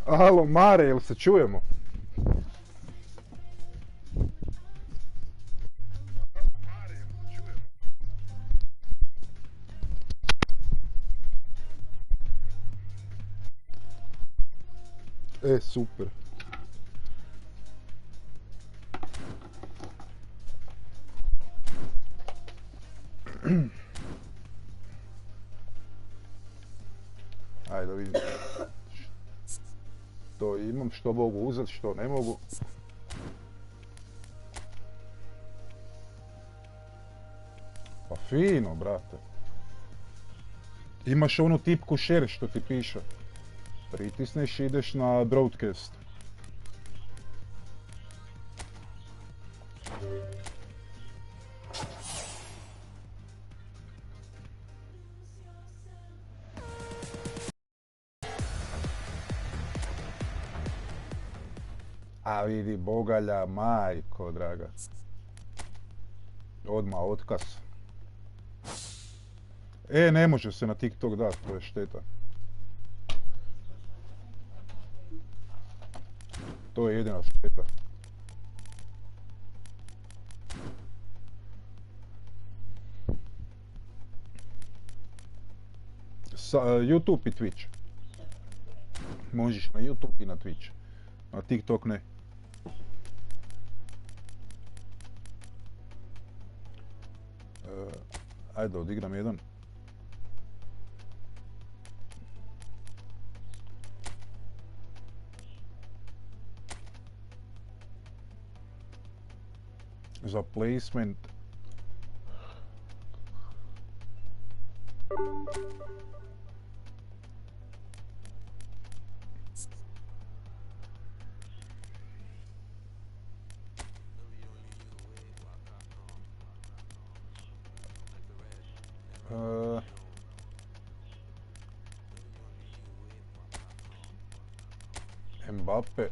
Alo, Mare, jel se čujemo? Super. Ajde da vidim. Što imam, što mogu uzeti, što ne mogu. Pa fino, brate. Imaš onu tipku share što ti piše. Pritisneš i ideš na broadcast. A vidi, bogalja, majko draga. Odmah otkaz. Ne može se na TikTok dati, to je šteta. To je jedina šteta. YouTube i Twitch. Možeš na YouTube i na Twitch. Na TikTok ne. Ajde da odigram jedan. Za placement. Mbappe.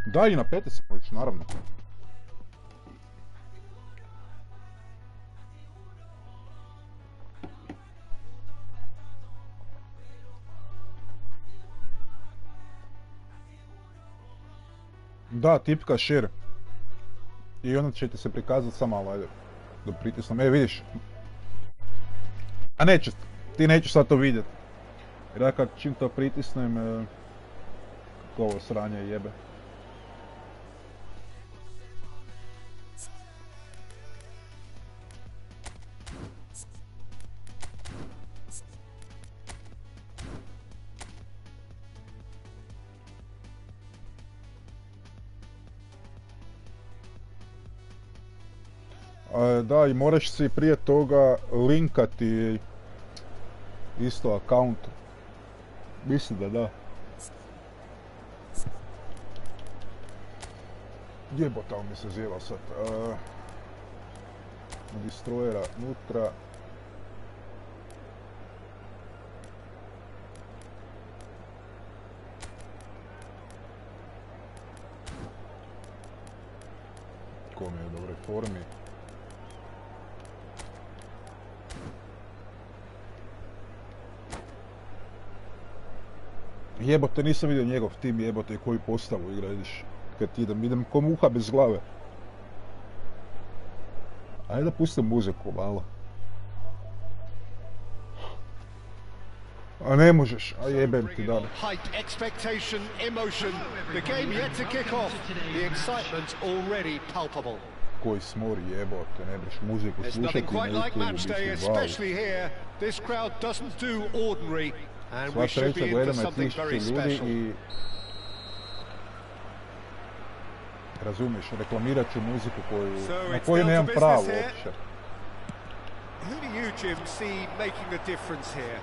Da, i na 5 se možeš, naravno. Da, tipka share. I onda će ti se prikazati samo malo, ajde. Da pritisnem, vidiš. A neće, ti nećeš sad to vidjeti. Jer ja kad čim to pritisnem, kako ovo sranje jebe. Da, i moraš si prije toga linkati isto account. Mislim da da. Jebota mi se zjeva sad. Destroyera nutra. Ko mi je u dobroj formi. Jebote, nisam vidio njegov tim, jebote, koju postavu igra, vidiš. Kad idem ko muha bez glave. Ajde da pustim muziku malo. A ne možeš, a jebem ti dane. Koji smori, jebote, ne breš muziku slušati na YouTube-u, mislim, wow. Sva treća gledamo je 1000 ljudi i... Razumiješ, reklamirat ću muziku na koju nemam pravo uopće. Who do you, Jim, see making a difference here?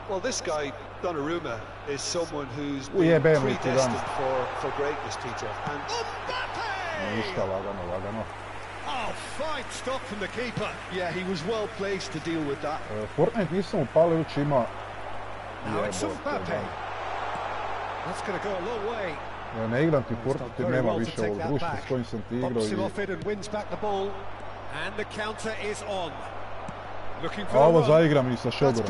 Well, this guy Donnarumma is someone who's been predestined for greatness, Peter. And oh, fine stop from the keeper. Yeah, he was well placed to deal with that. Fortnite nisam upali, već ima... Now it's Mbappe. That's going to go a long way. Ja ne igram ti Fortnite jer nema više ovog društva s kojim sam ti igrao i... A ovo zaigram i sa Šogorom.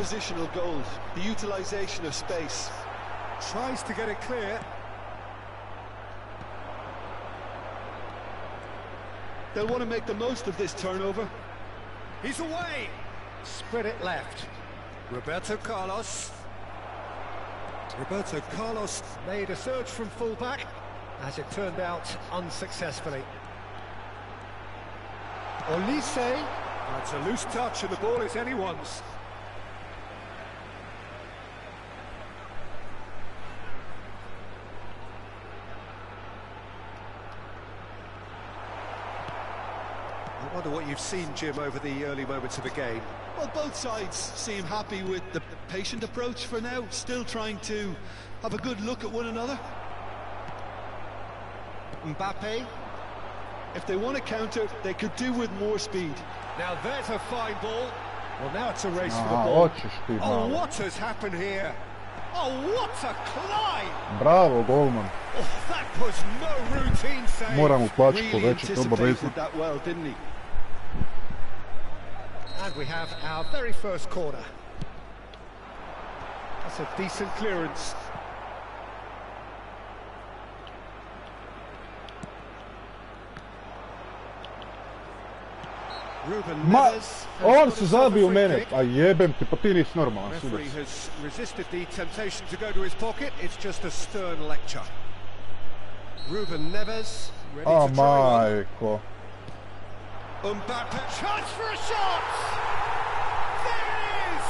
They'll want to make the most of this turnover. He's away. Spread it left. Roberto Carlos made a surge from fullback, as it turned out unsuccessfully. Olise. That's a loose touch and the ball is anyone's. I wonder what you've seen, Jim, over the early moments of the game. Well, both sides seem happy with the patient approach for now, still trying to have a good look at one another. Mbappe. If they want to counter, they could do with more speed. Now there's a fine ball. Well, now it's a race for the ball. Oh, what has happened here? Oh, what a climb! Bravo, golman. Oh, that was no routine save. Moramo plaću povećati obavezno. Really anticipated that well, didn't he? And we have our very first corner. That's a decent clearance. Ma, on se zabio mene, a jebem ti, pa ti nisi normalan sudac. Referee has resisted the temptation to go to his pocket. It's just a stern lecture. Ruben Neves ready to try majko. Mbappe, chance for a shot! There it is!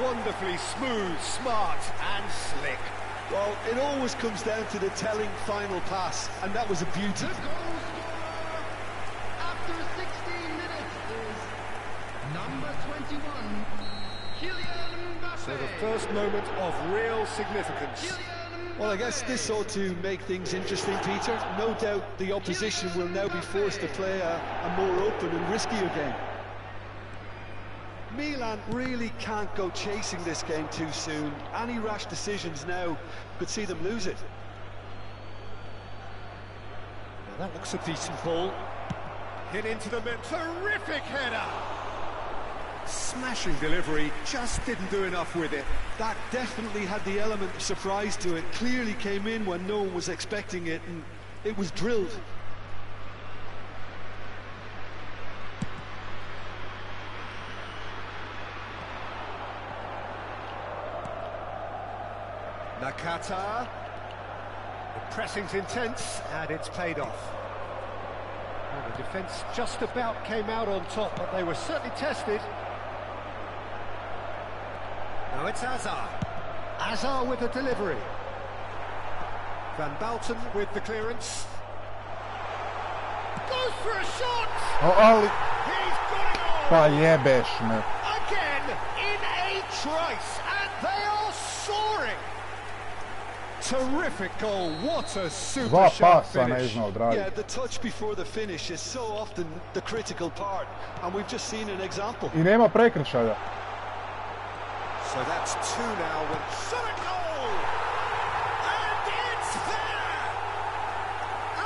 Wonderfully smooth, smart and slick. Well, it always comes down to the telling final pass, and that was a beauty. The goal scorer after 16 minutes is number 21, Kylian Mbappe. So the first moment of real significance. Well, I guess this ought to make things interesting, Peter. No doubt the opposition will now be forced to play a more open and riskier game. Milan really can't go chasing this game too soon. Any rash decisions now could see them lose it. Now that looks a decent ball. Hit into the mid. Terrific header! Smashing delivery, just didn't do enough with it. That definitely had the element of surprise to it. Clearly came in when no one was expecting it, and it was drilled. Nakata. The pressing's intense, and it's paid off. Well, the defence just about came out on top, but they were certainly tested. Now it's Hazard. Hazard with the delivery. Van Bouten with the clearance. Goes for a shot! Ali... He's got it all! Pa jebeš me. Again, in a trice, and they are soaring! Terrific goal, what a super sharp finish. Yeah, the touch before the finish is so often the critical part, and we've just seen an example. I nema prekršaja. So that's two now with shot goal! And it's there!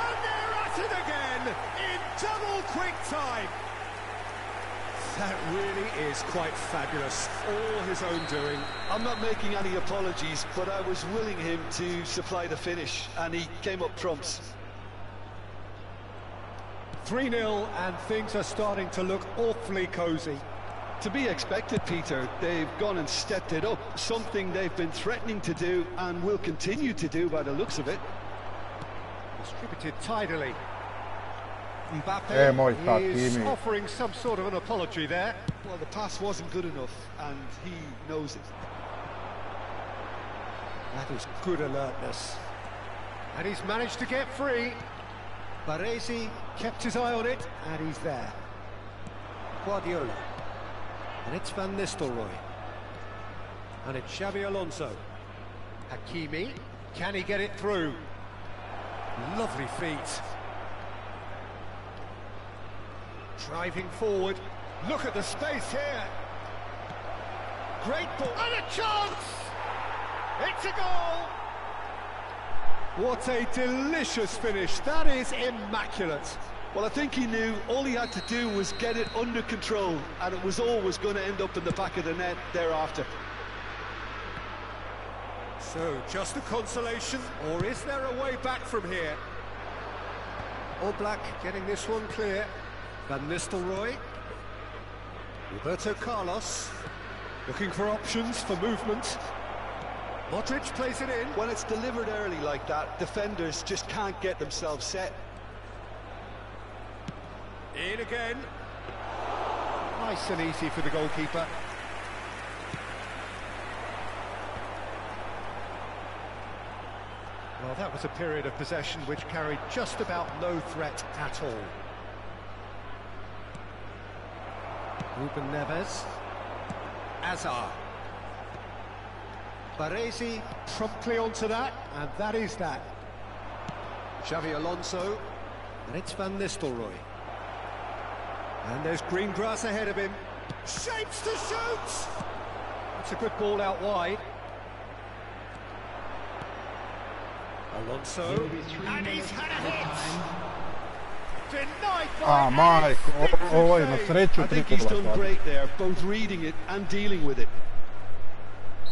And they're at it again in double quick time. That really is quite fabulous, all his own doing. I'm not making any apologies, but I was willing him to supply the finish, and he came up trumps. 3-0, and things are starting to look awfully cosy. To be expected, Peter. They've gone and stepped it up, something they've been threatening to do and will continue to do by the looks of it. Distributed tidily. Mbappe is offering some sort of an apology there. Well, the pass wasn't good enough, and he knows it. That is good alertness. And he's managed to get free. Baresi kept his eye on it, and he's there. Guardiola. And it's Van Nistelrooy. And it's Xabi Alonso. Hakimi, can he get it through? Lovely feet. Driving forward. Look at the space here. Great ball. And a chance! It's a goal! What a delicious finish. That is immaculate. Well, I think he knew all he had to do was get it under control, and it was always going to end up in the back of the net thereafter. So, just a consolation, or is there a way back from here? All Black getting this one clear. Van Nistelrooy. Roberto Carlos. Looking for options for movement. Modric plays it in. When it's delivered early like that, defenders just can't get themselves set. In again. Nice and easy for the goalkeeper. Well, that was a period of possession which carried just about no threat at all. Ruben Neves. Azar. Baresi promptly onto that, and that is that. Xabi Alonso, and it's Van Nistelrooy. And there's green grass ahead of him. Shapes to shoot! It's a good ball out wide. Alonso, and he's had a hit! Denied by Majko, ovo je na sreću I think 3 he's gola. done great there, both reading it and dealing with it.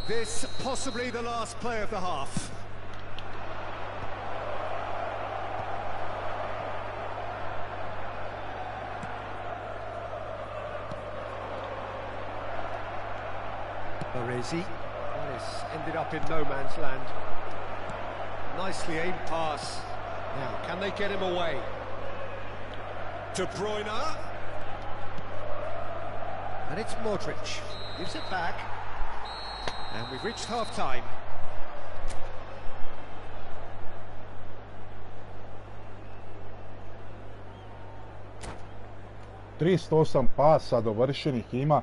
This possibly the last play of the half. Baresi. That has ended up in no man's land. Nicely aimed pass. Now, can they get him away? De Bruyne. And it's Modric. Gives it back. And we've reached half-time. ...308 pasa dovršenih ima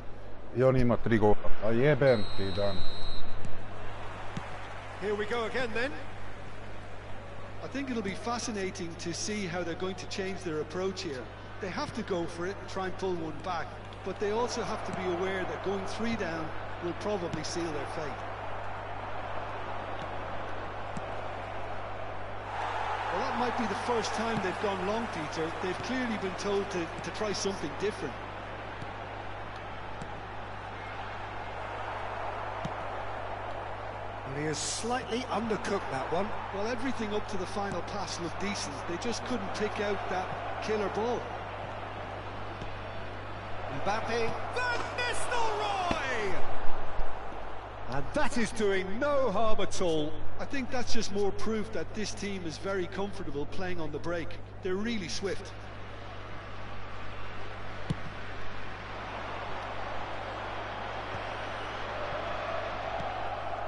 i on ima 3 gola. A jebem ti dan. Here we go again then. I think it'll be fascinating to see how they're going to change their approach here. They have to go for it, try and pull one back, but they also have to be aware that going 3 down will probably seal their fate. Well, that might be the first time they've gone long, Peter. They've clearly been told to try something different. And he has slightly undercooked that one. Well, everything up to the final pass looked decent. They just couldn't pick out that killer ball. Mbappe. Van Nistelrooy! And that is doing no harm at all. I think that's just more proof that this team is very comfortable playing on the break. They're really swift.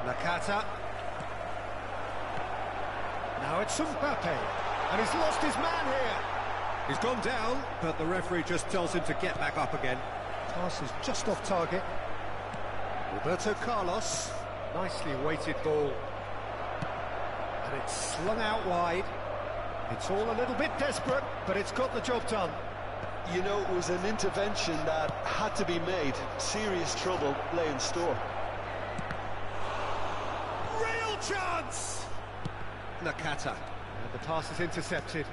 Nakata. Now it's Mbappe. And he's lost his man here. He's gone down, but the referee just tells him to get back up again. Pass is just off target. Roberto Carlos. Nicely weighted ball. And it's slung out wide. It's all a little bit desperate, but it's got the job done. You know, it was an intervention that had to be made. Serious trouble lay in store. Real chance! Nakata. And the pass is intercepted.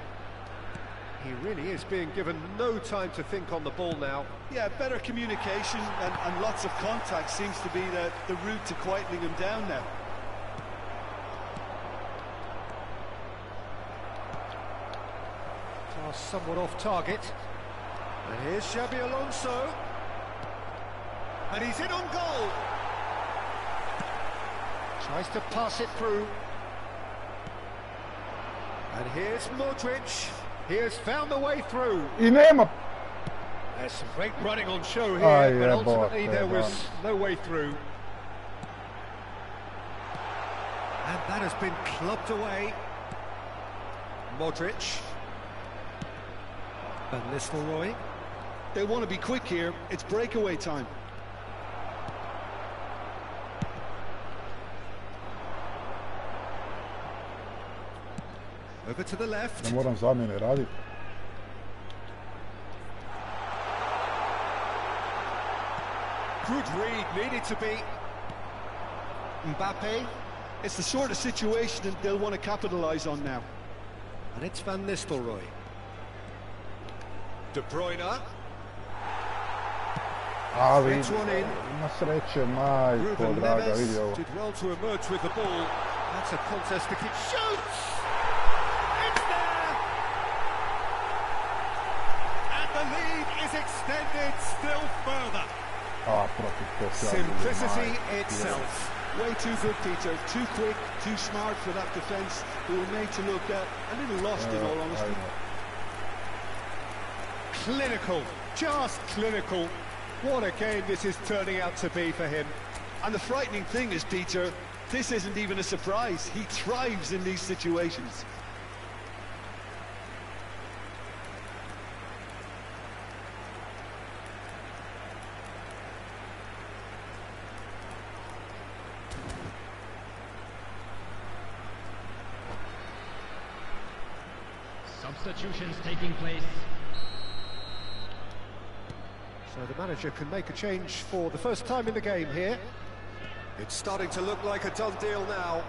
He really is being given no time to think on the ball now. Yeah, better communication and lots of contact seems to be the route to quietening him down now. Pass somewhat off target. And here's Xabi Alonso. And he's in on goal. Tries to pass it through. And here's Modric. He has found the way through. I nema... There's some great running on show here, but ultimately there was no way through. And that has been clubbed away. Modric. Van Nistelrooy. They want to be quick here. It's breakaway time. Over to the left. Ne moram zamjene raditi. Good read, needed to be. Mbappe. It's the sort of situation that they'll want to capitalise on now. And it's Van Nistelrooy. De Bruyne. Ali, Gets one in. ima sreće, majko, Ruben draga, Neves vidi ovo. did well to emerge with the ball. That's a contest to keep. Shoots! It's there! And the lead is extended still further. Protiv to Simplicity itself. Way too good, Peter. Too quick, too smart for that defence. They were made to look a little lost, in all honesty. Clinical, just clinical. What a game this is turning out to be for him. And the frightening thing is, Peter, this isn't even a surprise. He thrives in these situations. Substitutions taking place. So the manager can make a change for the first time in the game here. It's starting to look like a done deal now.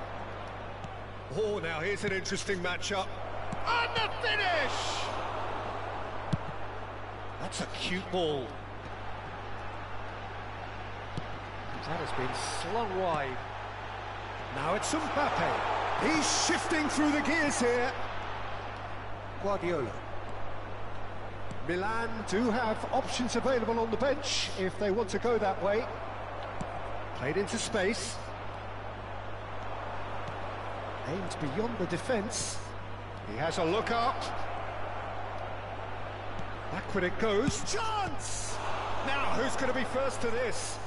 Oh, now here's an interesting matchup. And the finish! That's a cute ball. That has been slung wide. Now it's Mbappe. He's shifting through the gears here. Guardiola. Milan do have options available on the bench if they want to go that way. Played into space. Aimed beyond the defence. He has a look up. Backward it goes. Chance! Now, who's going to be first to this?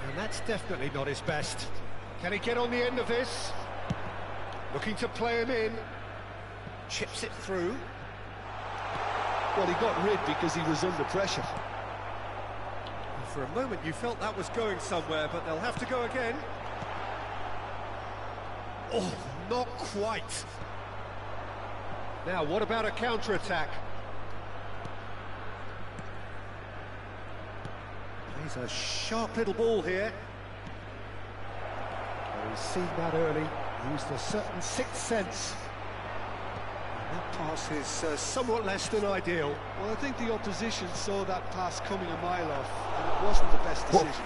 And that's definitely not his best. Can he get on the end of this? Looking to play him in. Chips it through. Well, he got rid because he was under pressure. For a moment you felt that was going somewhere, but they'll have to go again. Oh, not quite. Now, what about a counter-attack? Plays a sharp little ball here. Well, he's seen that early. Used a certain sixth sense. And that pass is somewhat less than ideal. Well, I think the opposition saw that pass coming a mile off, and it wasn't the best decision.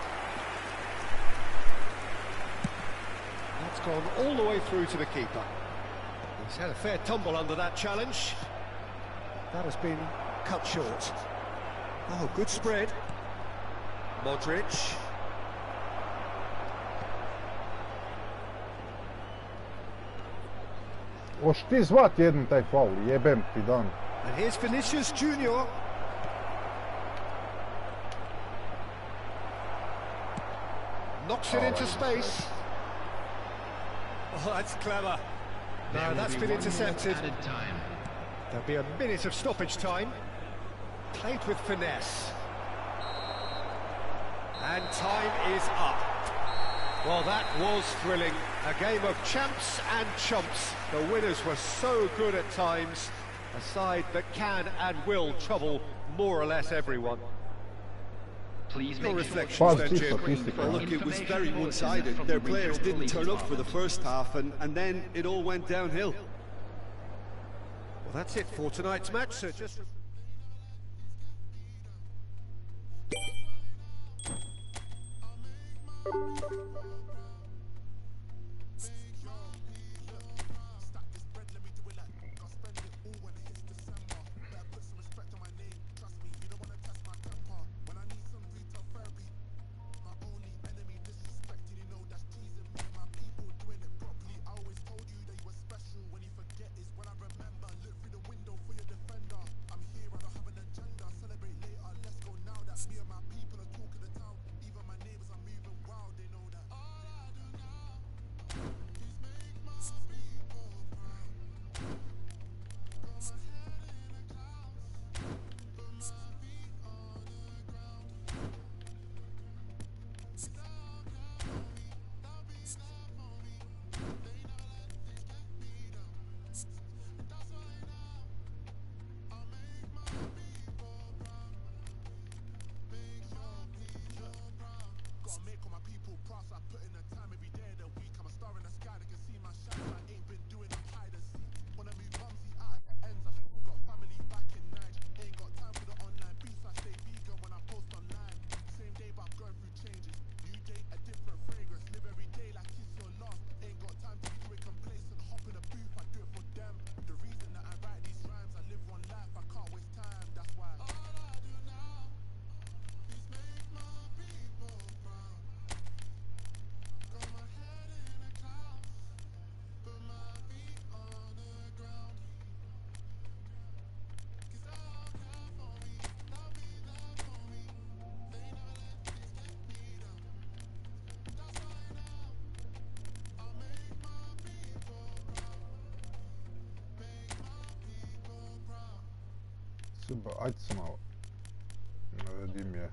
That's gone all the way through to the keeper. He's had a fair tumble under that challenge. That has been cut short. Oh, good spread. Modric. Hoš ti zvat jednom taj faul, jebem ti dan. And here's Vinicius Junior. Knocks it into space. Oh, that's clever. No, that's been intercepted. There'll be a minute of stoppage time. Played with finesse. And time is up. Well, that was thrilling. A game of champs and chumps. The winners were so good at times. A side that can and will trouble more or less everyone. Please Your make sure reflections then, Pazi Jim. statistika. Well, look, it was very one-sided. Their players didn't turn up for the first half, and then it all went downhill. Well, that's it for tonight's match. So just. Ajde se malo. Naredim je.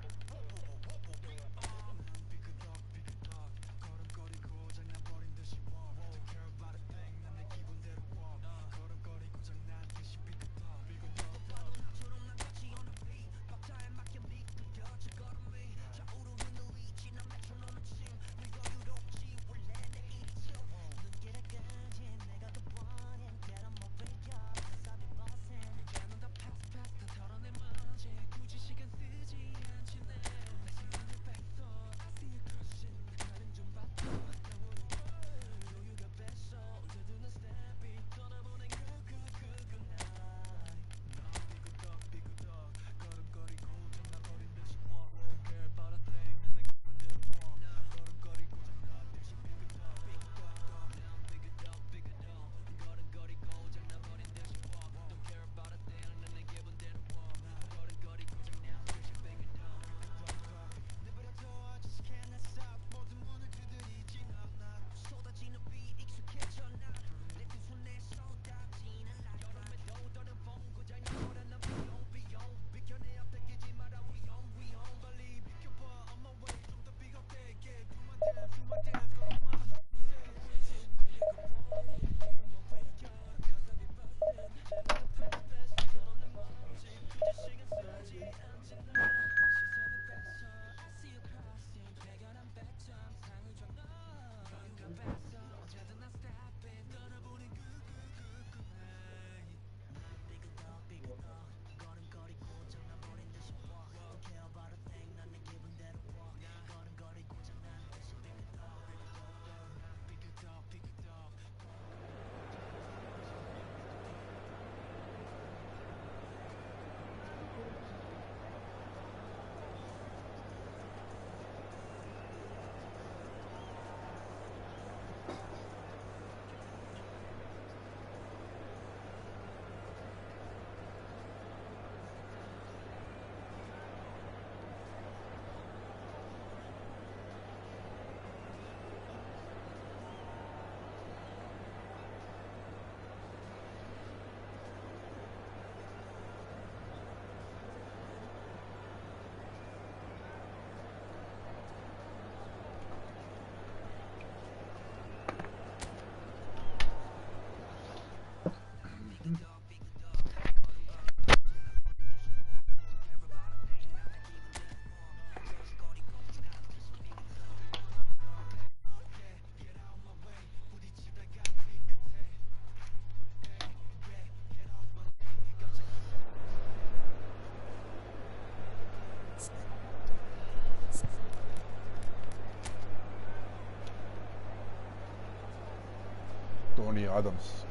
Tony Adams.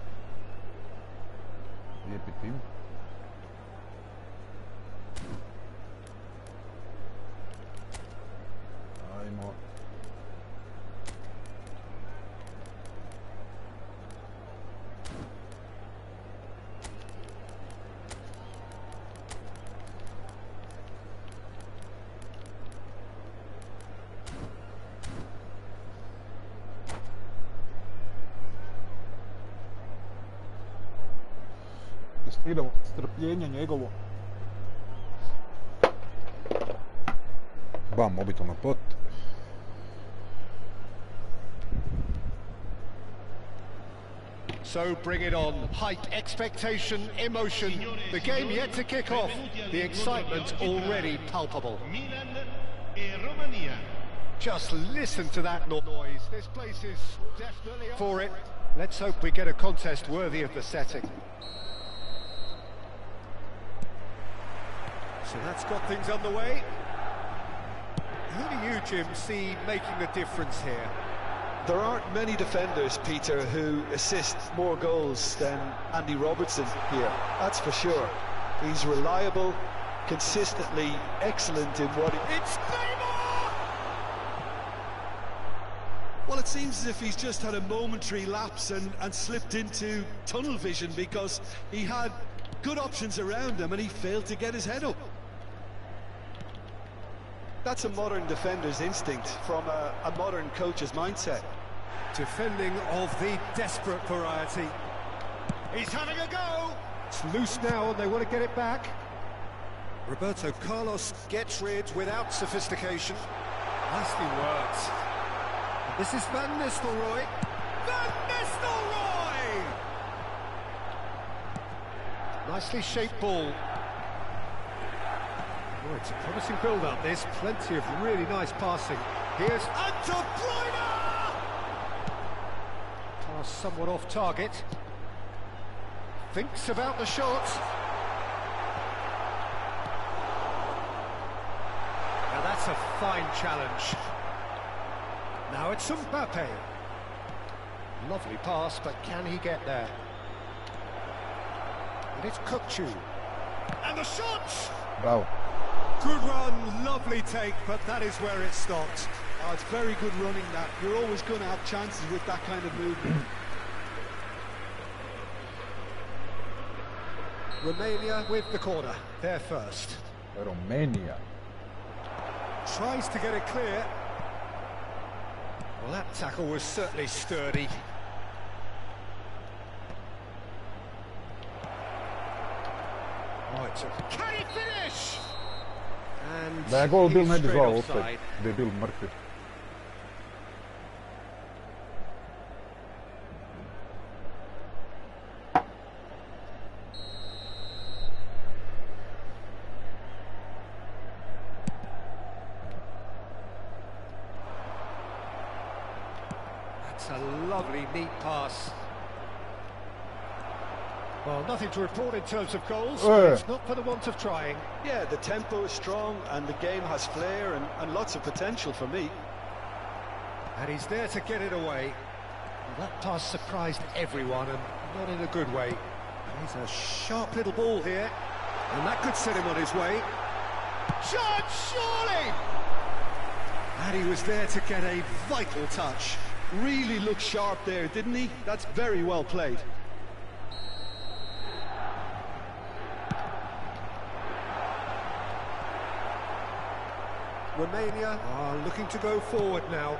Lijepi tim. Ajmo. Testiramo strpljenje njegovo. Bam, mobitel na pot. So bring it on. Hype, expectation, emotion. The game yet to kick off. The excitement already palpable. Just listen to that noise. This place is definitely up for it. Let's hope we get a contest worthy of the setting. So that's got things underway. Who do you, Jim, see making the difference here? There aren't many defenders, Peter, who assist more goals than Andy Robertson here. That's for sure. He's reliable, consistently excellent in what he... It's Neymar! Well, it seems as if he's just had a momentary lapse and slipped into tunnel vision, because he had good options around him and he failed to get his head up. That's a modern defender's instinct from a modern coach's mindset. Defending of the desperate variety. He's having a go! It's loose now and they want to get it back. Roberto Carlos gets rid without sophistication. Nicely worked. And this is Van Nistelrooy. Van Nistelrooy! Nicely shaped ball. Oh, it's a promising build-up, this. Plenty of really nice passing. Here's De Bruyne! Pass somewhat off target. Thinks about the shot. Now that's a fine challenge. Now it's Mbappe. Lovely pass, but can he get there? And it's Kukçu. And the shot! Bravo. Good run, lovely take, but that is where it stopped. Oh, it's very good running that. You're always going to have chances with that kind of movement. Romania with the corner, they're first. Romania. Tries to get it clear. Well, that tackle was certainly sturdy. Oh, it's a... Can he finish? And Da je gol bil he's ne bi straight zvao offside. opet, da je bil mrtvi. That's a lovely, neat pass. Well, nothing to report in terms of goals. It's not for the want of trying. Yeah, the tempo is strong and the game has flair and lots of potential for me. And he's there to get it away. Well, that pass surprised everyone, and not in a good way. He's a sharp little ball here, and that could set him on his way. Shot, surely! And he was there to get a vital touch. Really looked sharp there, didn't he? That's very well played. Romania are looking to go forward now.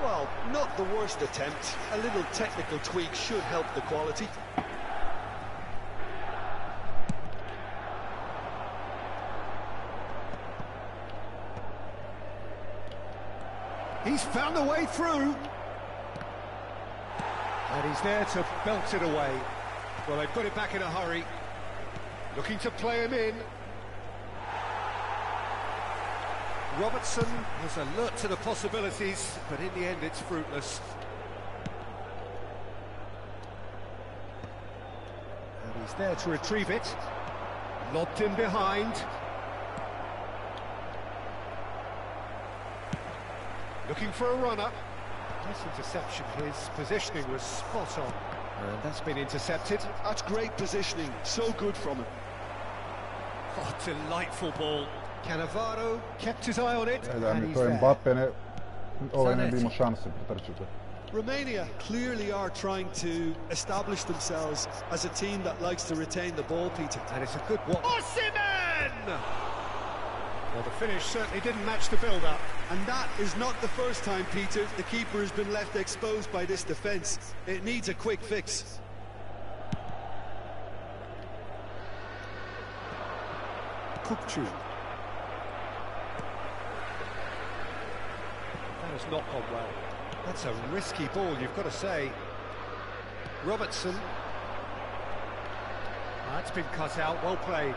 Well, not the worst attempt. A little technical tweak should help the quality. He's found a way through. And he's there to belt it away. Well, they put it back in a hurry. Looking to play him in. Robertson was alert to the possibilities, but in the end it's fruitless. And he's there to retrieve it. Lobbed in behind. Looking for a runner. Nice interception. His positioning was spot on. And that's been intercepted. That's great positioning. So good from him. Oh, delightful ball. Cannavaro kept his eye on it, Da and mi he's to there. Mbappe ne... Ovaj ne bi imao šanse pretrčiti. Romania clearly are trying to establish themselves as a team that likes to retain the ball, Peter. And it's a good one. Osimhen! Well, the finish certainly didn't match the build-up. And that is not the first time, Peter, the keeper has been left exposed by this defence. It needs a quick fix. Kukçu. That has not gone well. That's a risky ball, you've got to say. Robertson. That's been cut out, well played.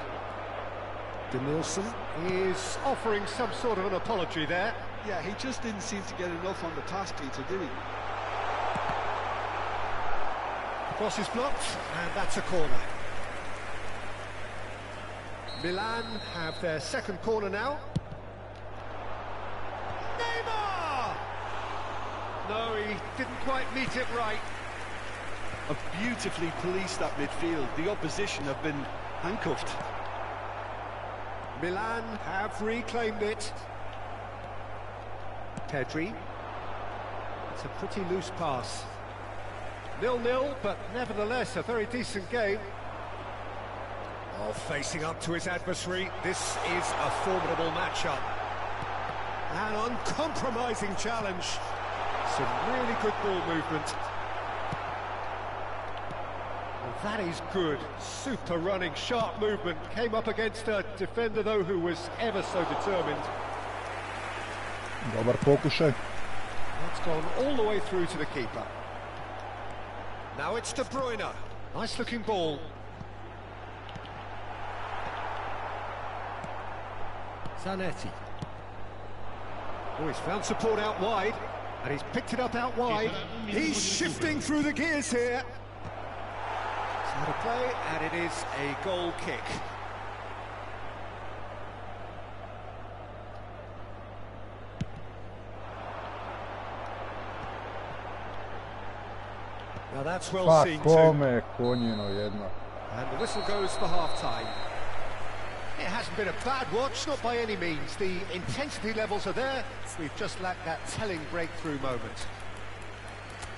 Denilson is offering some sort of an apology there. Yeah, he just didn't seem to get enough on the pass, Peter, did he? Cross is blocked, and that's a corner. Milan have their second corner now. Neymar! No, he didn't quite meet it right. Have beautifully policed that midfield. The opposition have been handcuffed. Milan have reclaimed it. Pedri. It's a pretty loose pass. 0-0, but nevertheless a very decent game. Oh, facing up to his adversary, this is a formidable matchup. An uncompromising challenge. Some really good ball movement. And That is good. Super running, sharp movement. Came up against a defender, though, who was ever so determined. Dobar pokušaj. That's gone all the way through to the keeper. Now it's De Bruyne. Nice looking ball. Zanetti. Oh, he's found support out wide, and he's picked it up out wide. He's shifting through the gears here. It's out of play, and it is a goal kick. Now that's well seen too. Kome konjino jedna. And the whistle goes for half-time. It hasn't been a bad watch, not by any means. The intensity levels are there. We've just lacked that telling breakthrough moment.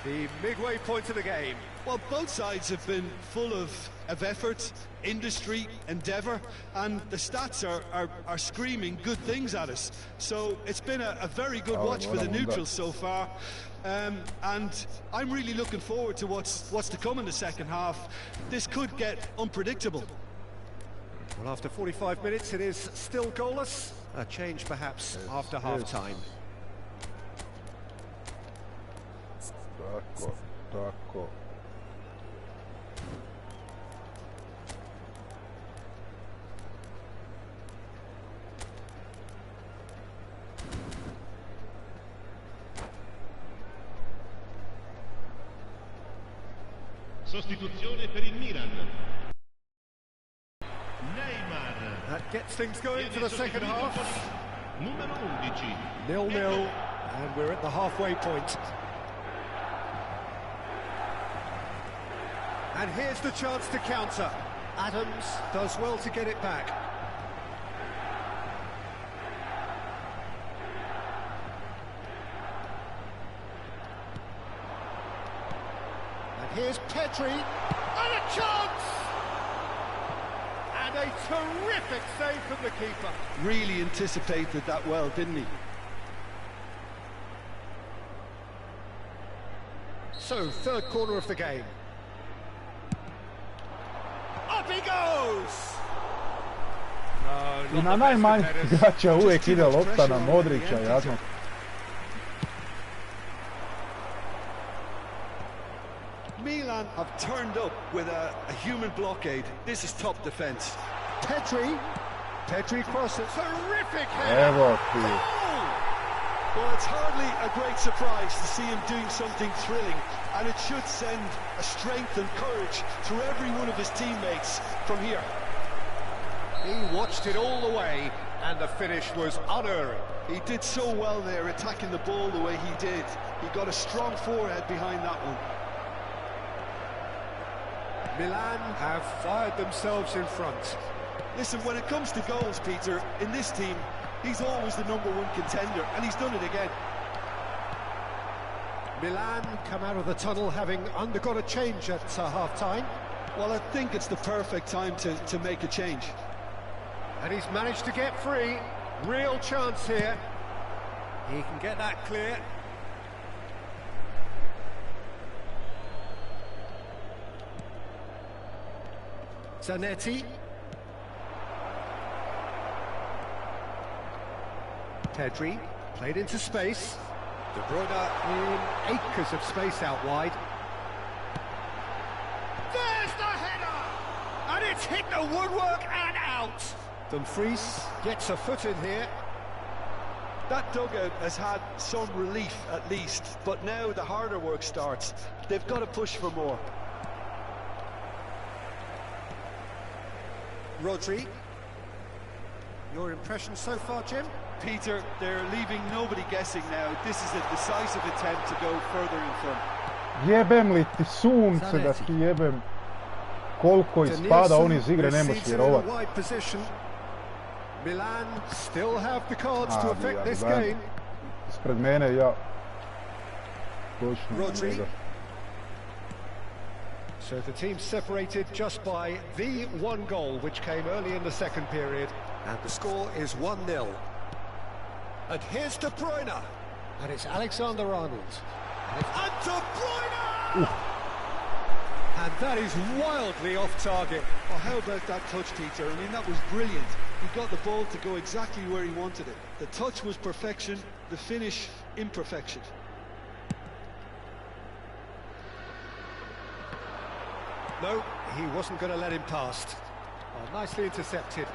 The midway point of the game. Well, both sides have been full of effort, industry, endeavour, and the stats are screaming good things at us. So it's been a very good watch for the neutrals so far. And I'm really looking forward to what's to come in the second half. This could get unpredictable. Well, after 45 minutes, it is still goalless. A change, perhaps, after half-time. Tako, tako. Sostituzione per il Milan. That gets things going for the second half. Numero 11. 0-0, and we're at the halfway point. And here's the chance to counter. Adams does well to get it back. And here's Pedri, and a chance! And a terrific save from the keeper. Really anticipated that well, didn't he? So, third corner of the game. Up he goes! I na najmanjih igrača uvijek ide lopta na Modrića, jasno. Milan have turned up with a human blockade. This is top defence. Pedri crosses. Terrific header! Evo ti. Well, it's hardly a great surprise to see him doing something thrilling, and it should send a strength and courage through every one of his teammates from here. He watched it all the way, and the finish was unerring. He did so well there, attacking the ball the way he did. He got a strong forehead behind that one. Milan have fired themselves in front. Listen, when it comes to goals, Peter, in this team, he's always the #1 contender, and he's done it again. Milan come out of the tunnel having undergone a change at half-time. Well, I think it's the perfect time to make a change. And he's managed to get free. Real chance here. He can get that clear. Zanetti. Pedri, played into space. De Bruyne in acres of space out wide. There's the header! And it's hit the woodwork and out! Dumfries gets a foot in here. That dugout has had some relief at least, but now the harder work starts. They've got to push for more. Rodri. Your impression so far, Jim? Peter, they're leaving nobody guessing now. This is a decisive attempt to go further in front. Jebem li ti sunce da ti jebem koliko ispada on iz igre, ne možeš vjerovat. Milan still have the cards to affect this game. Ispred mene ja. Točno. Rodri. So the team separated just by the one goal which came early in the second period, and the score is 1-0. And here's De Bruyne. And it's Alexander-Arnold. And De Bruyne! And that is wildly off target. Oh, how about that touch, Peter? I mean, that was brilliant. He got the ball to go exactly where he wanted it. The touch was perfection, the finish imperfection. No, he wasn't going to let him past. Oh, nicely intercepted.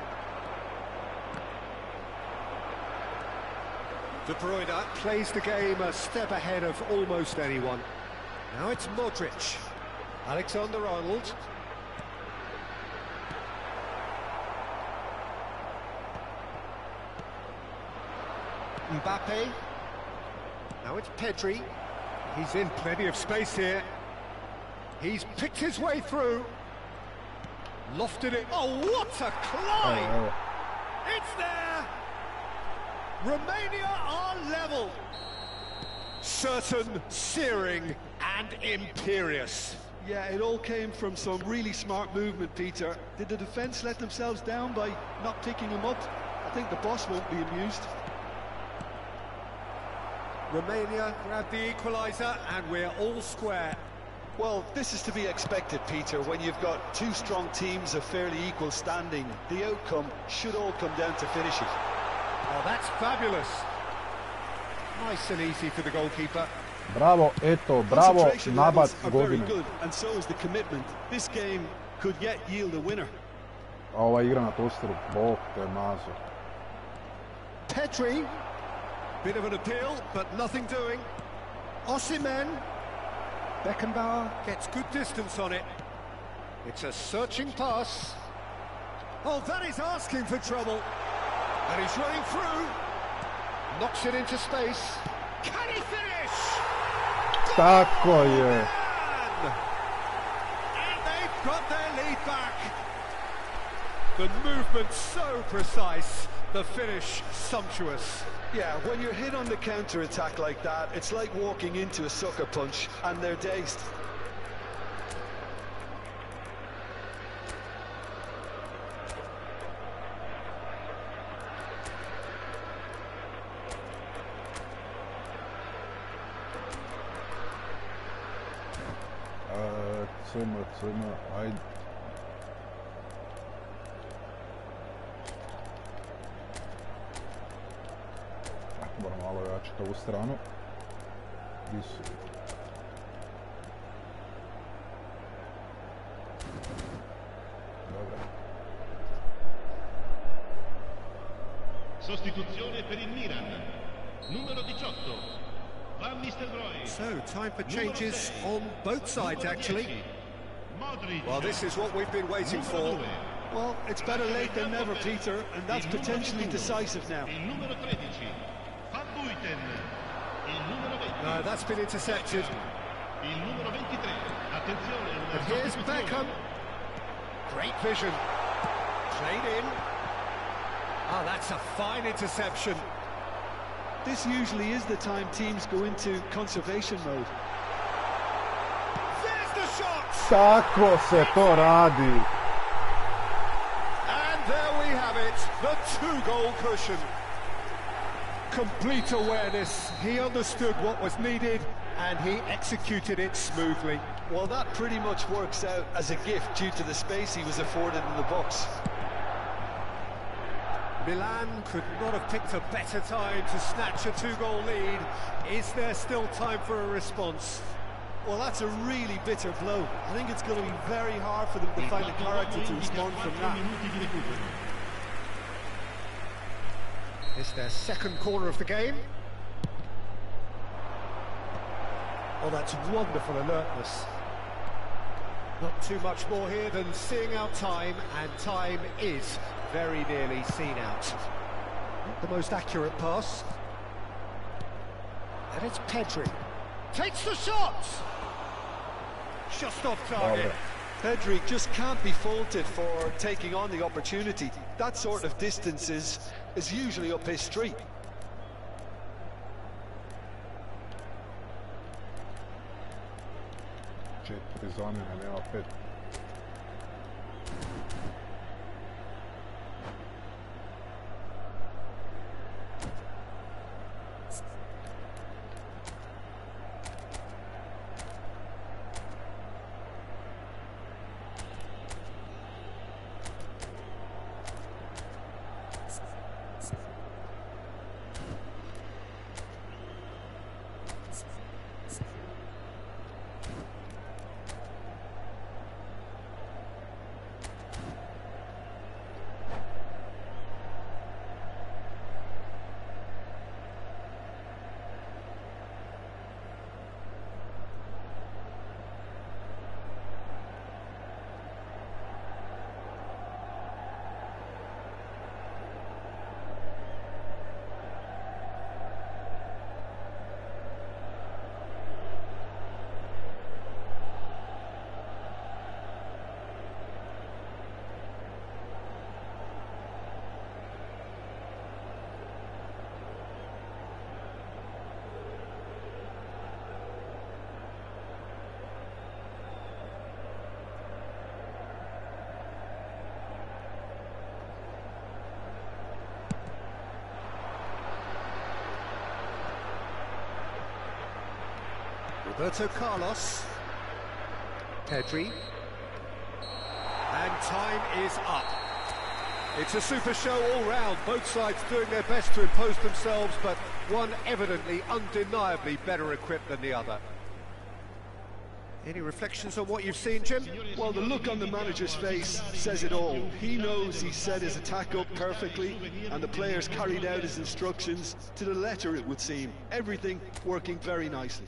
De Bruyne plays the game a step ahead of almost anyone. Now it's Modric. Alexander-Arnold. Mbappe. Now it's Pedri. He's in plenty of space here. He's picked his way through. Lofted it. Oh, what a climb! It's there! Romania are level. Certain, searing and imperious. Yeah, it all came from some really smart movement, Peter. Did the defence let themselves down by not picking him up? I think the boss won't be amused. Romania grabbed the equaliser and we're all square. Well, this is to be expected, Peter, when you've got two strong teams of fairly equal standing. The outcome should all come down to finishing. Oh, that's fabulous. Nice and easy for the goalkeeper. Bravo, eto, bravo, Concentration nabat levels are very godine. good, and so is the commitment. This game could yet yield a winner. A ova igra na tosteru, bog te mazo. Pedri. Bit of an appeal, but nothing doing. Osimhen. Beckenbauer gets good distance on it. It's a searching pass. Oh, that is asking for trouble. And he's running through. Knocks it into space. Can he finish? Tako je. And they've got their lead back. The movement so precise, the finish sumptuous. Yeah, when you're hit on the counter-attack like that, it's like walking into a sucker punch, and they're dazed. Crno, ajde. Moram malo jačiti ovu stranu. Gdje su? Dobro. Sostituzione per il Milan. Numero 18. Van Nistelrooy. So, time for changes on both sides, actually. Well, this is what we've been waiting for. Well, it's better late than never, Peter, and that's potentially decisive now. Il numero 13. Van Buiten. Il numero 20. No, that's been intercepted. Il numero 23. Attenzione, And here's Beckham. Great vision. Played in. Oh, that's a fine interception. This usually is the time teams go into conservation mode. There's the shot! Tako se to radi. And there we have it, the two-goal cushion. Complete awareness. He understood what was needed and he executed it smoothly. Well, that pretty much works out as a gift due to the space he was afforded in the box. Milan could not have picked a better time to snatch a two-goal lead. Is there still time for a response? Well, that's a really bitter blow. I think it's going to be very hard for them to find the character to respond from that. It's their second corner of the game. Oh, that's wonderful alertness. Not too much more here than seeing out time, and time is very nearly seen out. Not the most accurate pass. And it's Pedri. Takes the shot! Just off target. Pedri just can't be faulted for taking on the opportunity. That sort of distance is usually up his street. Četiri zamjene, nema pet. Roberto Carlos. Pedri. And time is up. It's a super show all round, both sides doing their best to impose themselves, but one evidently, undeniably better equipped than the other. Any reflections on what you've seen, Jim? Well, the look on the manager's face says it all. He knows he set his attack up perfectly, and the players carried out his instructions to the letter, it would seem. Everything working very nicely.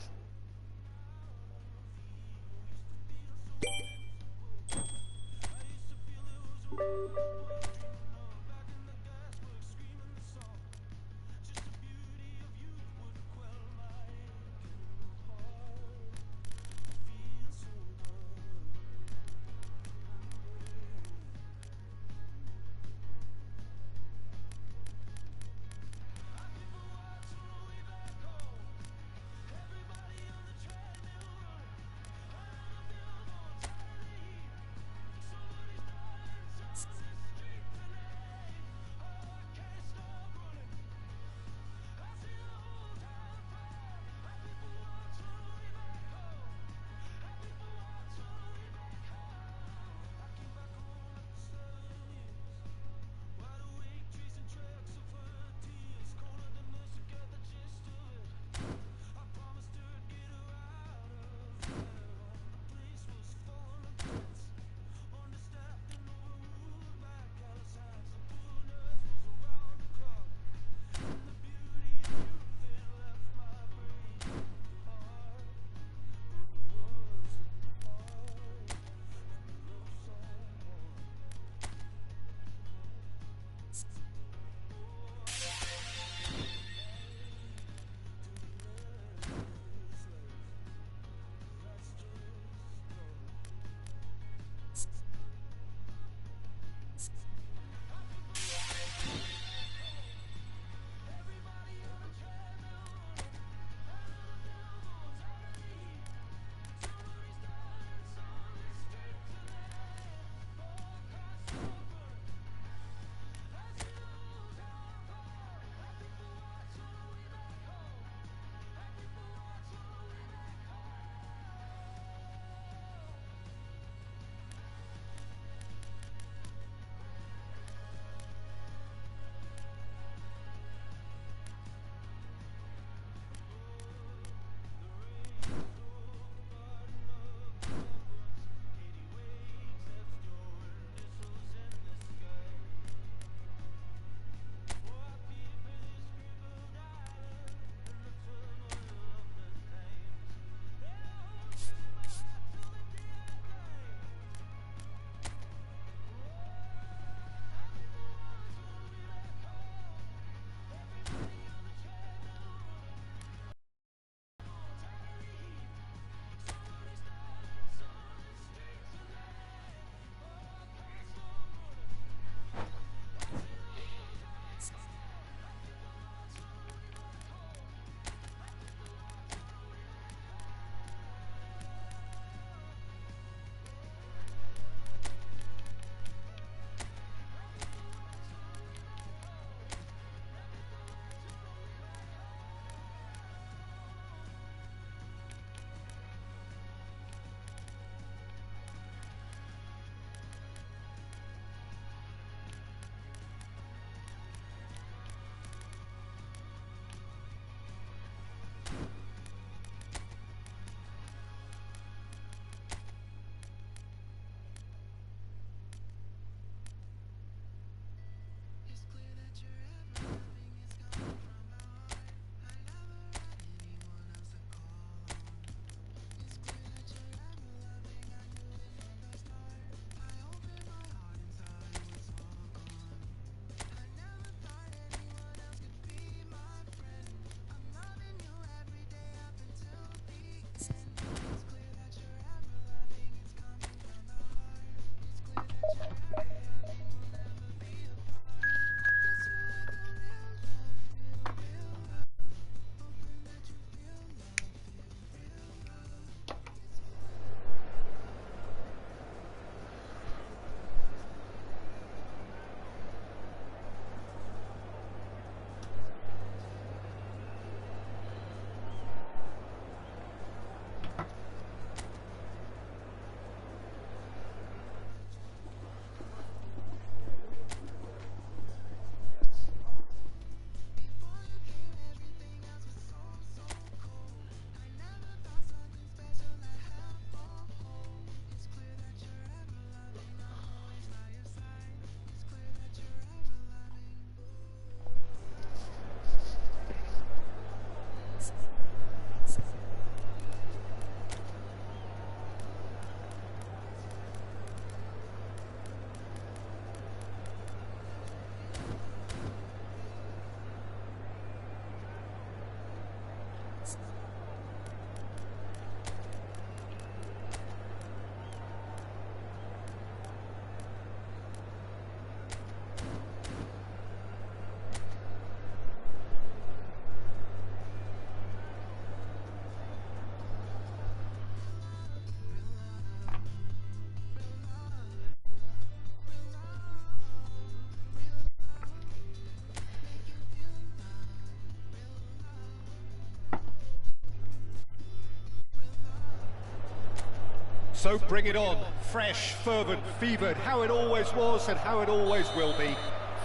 So bring it on, fresh, fervent, fevered, how it always was and how it always will be.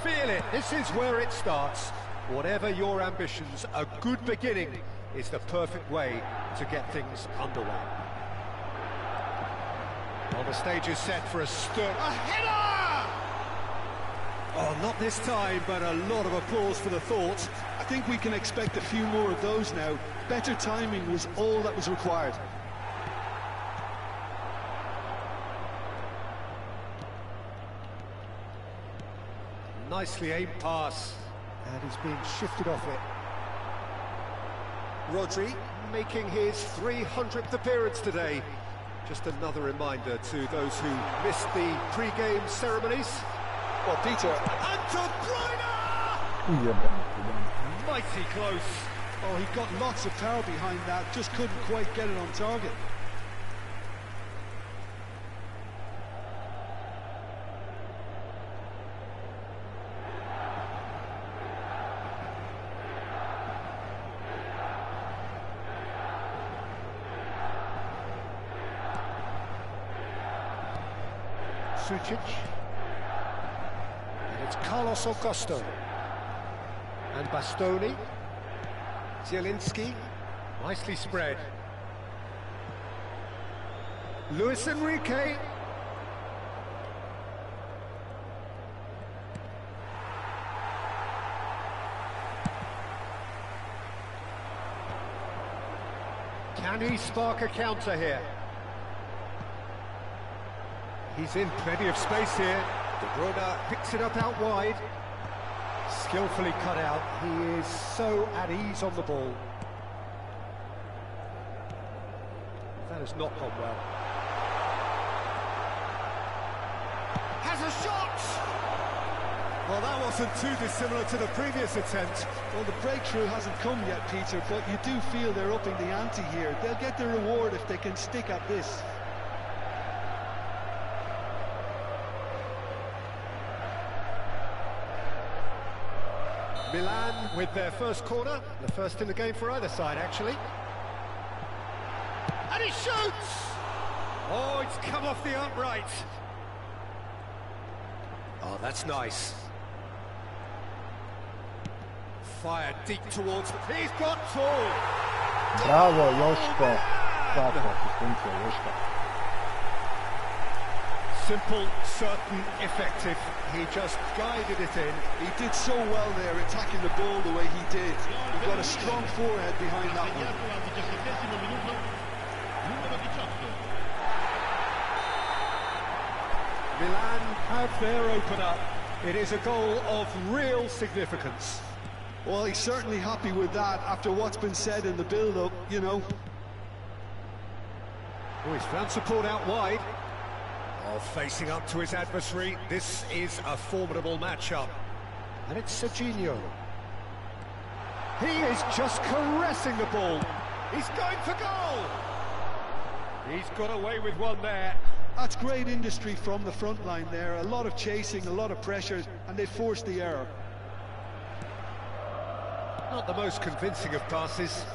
Feel it, this is where it starts. Whatever your ambitions, a good beginning is the perfect way to get things underway. Well, the stage is set for a a header! Oh, not this time, but a lot of applause for the thought. I think we can expect a few more of those now. Better timing was all that was required. Nicely aimed pass, and he's being shifted off it. Rodri making his 300th appearance today. Just another reminder to those who missed the pre-game ceremonies. Well, Peter, And De Bruyne! Ujebem. Mighty close. oh, he got lots of power behind that, just couldn't quite get it on target. Sucic. And it's Carlos Augusto. And Bastoni. Zielinski. Nicely spread. Luis Enrique. Can he spark a counter here? He's in plenty of space here. De Bruyne picks it up out wide. Skillfully cut out. He is so at ease on the ball. That has not gone well. Has a shot! Well, that wasn't too dissimilar to the previous attempt. Well, the breakthrough hasn't come yet, Peter, but you do feel they're upping the ante here. They'll get their reward if they can stick at this. Milan with their first corner, the first in the game for either side, actually. And he shoots! Oh, it's come off the upright. Oh, that's nice. Fired deep towards the... He's got two! Bravo, Joško. Tako, asistencija, Joška. Simple, certain, effective. He just guided it in. He did so well there, attacking the ball the way he did. He got a strong forehead behind that one. Milan have their opener. It is a goal of real significance. Well, he's certainly happy with that after what's been said in the build-up, you know. Oh, he's found support out wide. Oh, facing up to his adversary. This is a formidable matchup. And it's Serginho. He is just caressing the ball. He's going for goal. He's got away with one there. That's great industry from the front line there. A lot of chasing, a lot of pressure, and they forced the error. Not the most convincing of passes.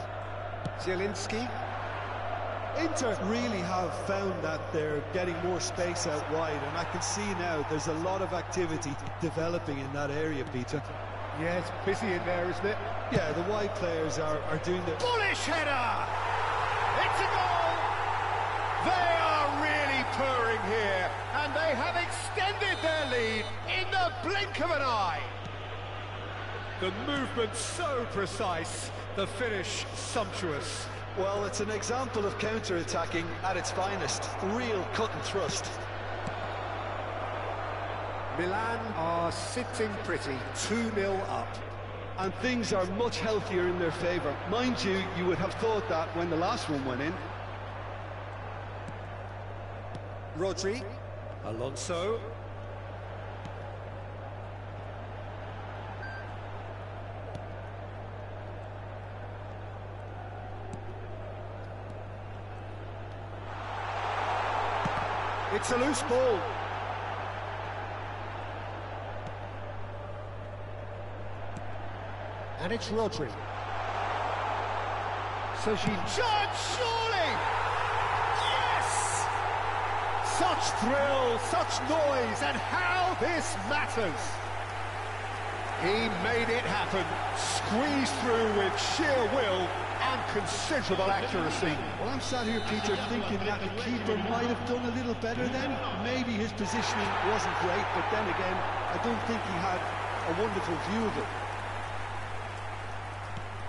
Zielinski. Inter really have found that they're getting more space out wide, and I can see now there's a lot of activity developing in that area, Peter. Yeah, it's busy in there, isn't it? Yeah, the wide players are doing their... Bullish header! It's a goal! They are really purring here, and they have extended their lead in the blink of an eye. The movement so precise, the finish sumptuous. Well, it's an example of counter-attacking at its finest. Real cut and thrust. Milan are sitting pretty, 2-0 up. And things are much healthier in their favour. Mind you, you would have thought that when the last one went in. Rodri. Alonso. It's a loose ball. And it's Rodri. Serginho. Shot, surely! Yes! Such thrill, such noise, and how this matters. He made it happen, squeezed through with sheer will and considerable accuracy. Well, I'm sat here, Peter, thinking that the keeper might have done a little better then. Maybe his positioning wasn't great, but then again, I don't think he had a wonderful view of it.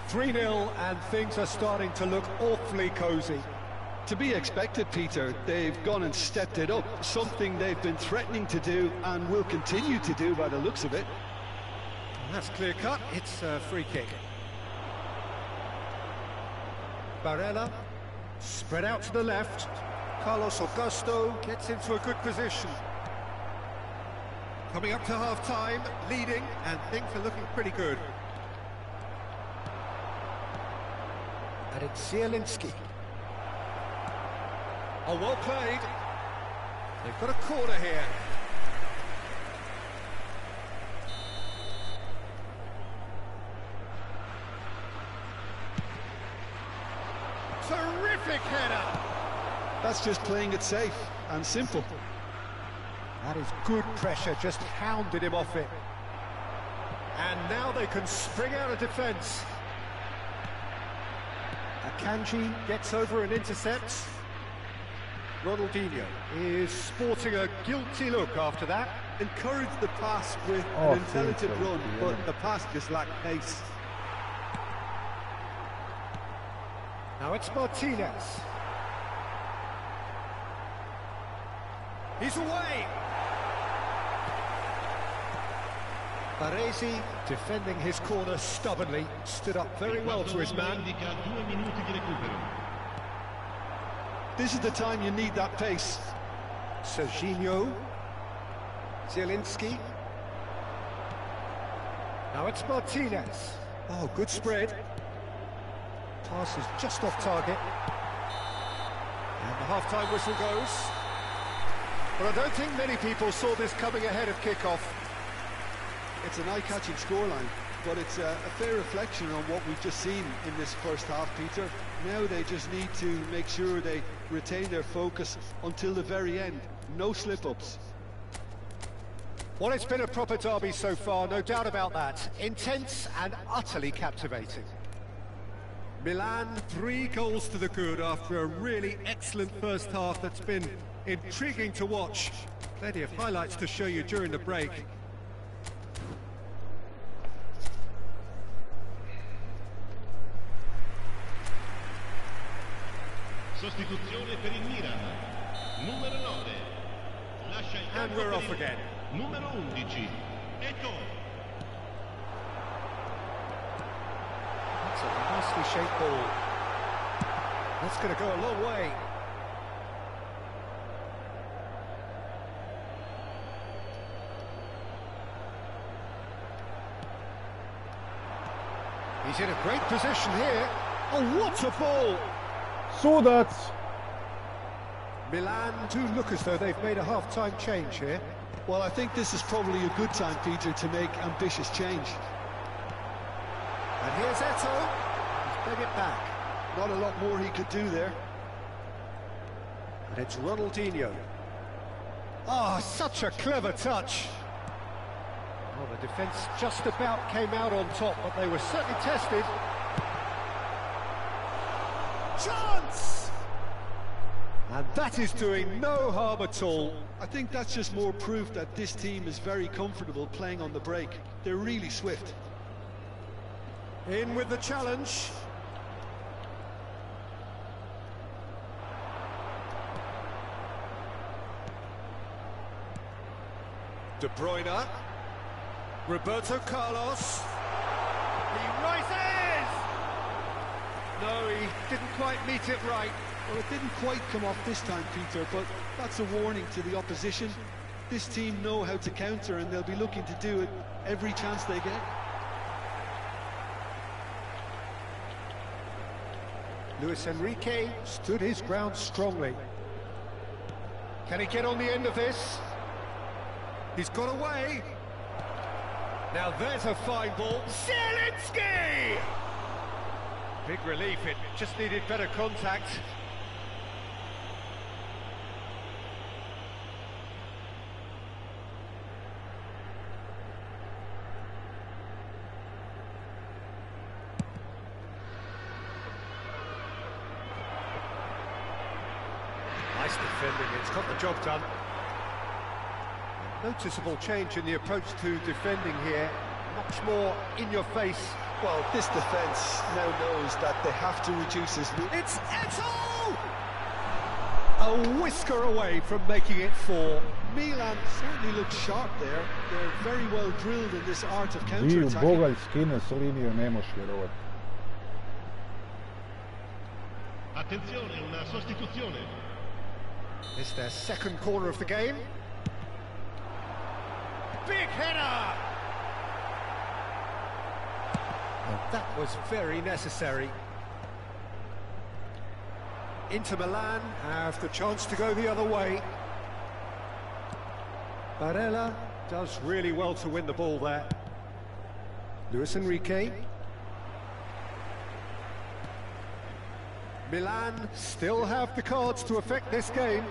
3-0, and things are starting to look awfully cosy. To be expected, Peter. They've gone and stepped it up, something they've been threatening to do and will continue to do by the looks of it. That's clear cut, it's a free kick. Barella, spread out to the left. Carlos Augusto gets into a good position. Coming up to half-time, leading, and things are looking pretty good. And it's Zielinski. Oh, well played. They've got a corner here. Terrific header. That's just playing it safe and simple. That is good pressure, just hounded him off it. And now they can spring out of defence. Akanji gets over and intercepts. Ronaldinho is sporting a guilty look after that. Encouraged the pass with an intelligent run, but the pass just lacked pace. Now it's Martinez. He's away. Baresi, defending his corner stubbornly, stood up very well to his man. This is the time you need that pace. Serginho. Zielinski. Now it's Martinez. Oh, good spread. Pass is just off target. And the half-time whistle goes. But I don't think many people saw this coming ahead of kick-off. It's an eye-catching scoreline, but it's a fair reflection on what we've just seen in this first half, Peter. Now they just need to make sure they retain their focus until the very end. No slip-ups. Well, it's been a proper derby so far, no doubt about that. Intense and utterly captivating. Milan, 3 goals to the good after a really excellent first half that's been intriguing to watch. Plenty of highlights to show you during the break. Sostituzione per il Milan. Numero 9. Lascia il campo. And we're off again. Numero 11. Ecco. That's a nicely shaped ball. That's going to go a long way. He's in a great position here. Oh, what a ball! Sudac! Milan do look as though they've made a half-time change here. Well, I think this is probably a good time, Peter, to make ambitious change. And here's Eto'o. He's played it back. Not a lot more he could do there. And it's Ronaldinho. Oh, such a clever touch. Well, the defence just about came out on top, but they were certainly tested. Chance! And that is doing no harm at all. I think that's just more proof that this team is very comfortable playing on the break. They're really swift. In with the challenge. De Bruyne. Roberto Carlos. He rises! No, he didn't quite meet it right. Well, it didn't quite come off this time, Peter, but that's a warning to the opposition. This team know how to counter, and they'll be looking to do it every chance they get. Luis Enrique stood his ground strongly. Can he get on the end of this? He's got away. Now there's a fine ball. Zielinski! Big relief, it just needed better contact. Nice defending, it's got the job done. A noticeable change in the approach to defending here. Much more in your face. Well, this defence now knows that they have to reduce his... It's Eto'o! A whisker away from making it 4. Milan certainly look sharp there. They're very well drilled in this art of Dio counter-attacking. Boga skine s linije, ne možeš vjerovati. Attenzione, una sostituzione. It's their second corner of the game. Big header! Well, that was very necessary. Inter Milan have the chance to go the other way. Barella does really well to win the ball there. Luis Enrique. Milan still have the cards to affect this game.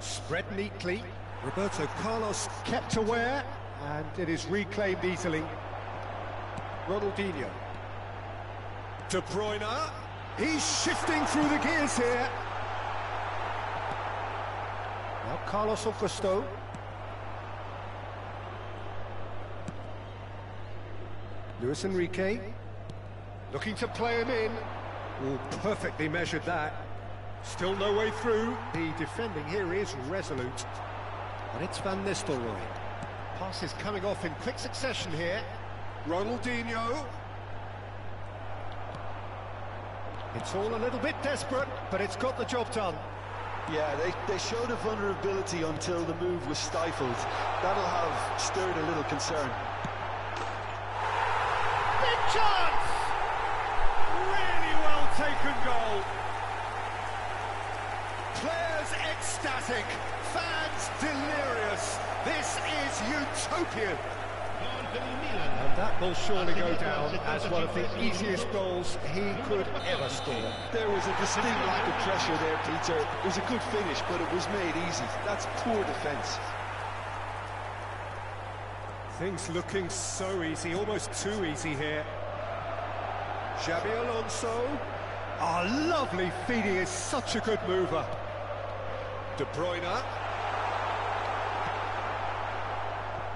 Spread neatly. Roberto Carlos kept aware, and it is reclaimed easily. Ronaldinho. De Bruyne. He's shifting through the gears here. Now Carlos Augusto. Luis Enrique. Looking to play him in. Oh, perfectly measured that. Still no way through. The defending here is resolute. And it's Van Nistelrooy. Passes coming off in quick succession here. Ronaldinho. It's all a little bit desperate, but it's got the job done. Yeah, they showed a vulnerability until the move was stifled. That'll have stirred a little concern. Big chance! Really well taken goal. Players ecstatic, fans delirious. This is utopian. And that will surely go down as one of the easiest goals he could ever score. There was a distinct lack of pressure there, Peter. It was a good finish, but it was made easy. That's poor defence. Things looking so easy, almost too easy here. Xabi Alonso. Oh, lovely feet, he is such a good mover. De Bruyne.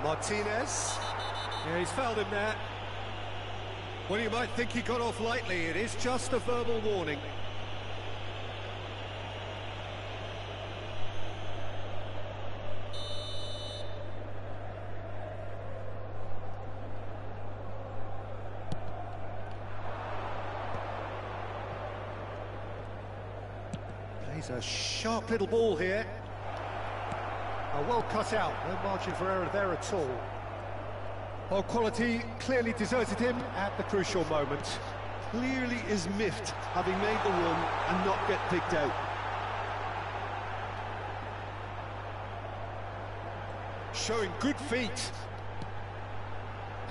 Martinez. Yeah, he's fouled him there. Well, you might think he got off lightly. It is just a verbal warning. Plays a sharp little ball here. Well cut out, no margin for error there at all. Well, quality clearly deserted him at the crucial moment. Clearly is miffed, having made the run and not get picked out. Showing good feet.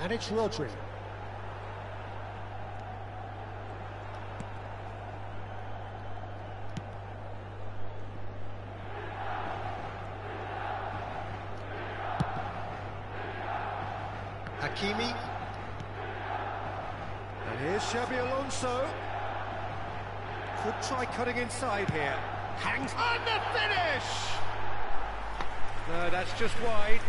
And it's Rodri. Hakimi. And here's Xabi Alonso. Could try cutting inside here. Hangs on the finish! No, that's just wide.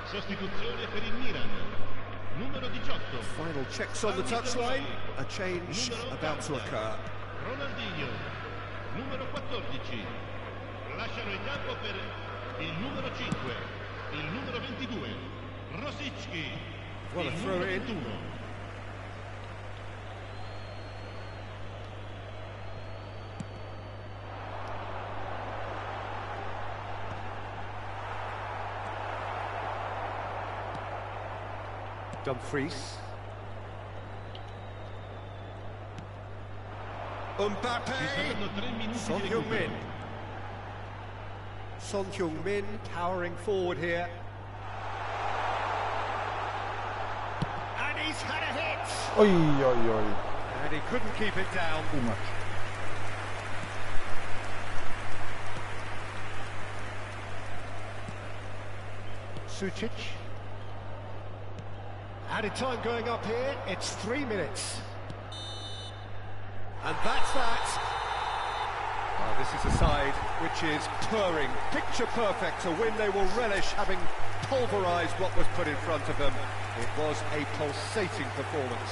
Sostituzione per il Milan. Numero 18. Final checks on the touchline. A change about to occur. Ronaldinho. Numero 14. Lasciano il campo per il numero 5. Il numero 22. Rosicki. What a Il throw numero in. 21. Dumfries. Mbappe. Ci saranno 3 minuti Son di Heung-min. recupero. Son Heung-min powering forward here. He's had a hit! Oj, oj, oj. And he couldn't keep it down. Too much. Sucic. Added time going up here, it's 3 minutes. And that's that. Well, this is a side which is purring, picture perfect, a win they will relish, having pulverised what was put in front of them. It was a pulsating performance.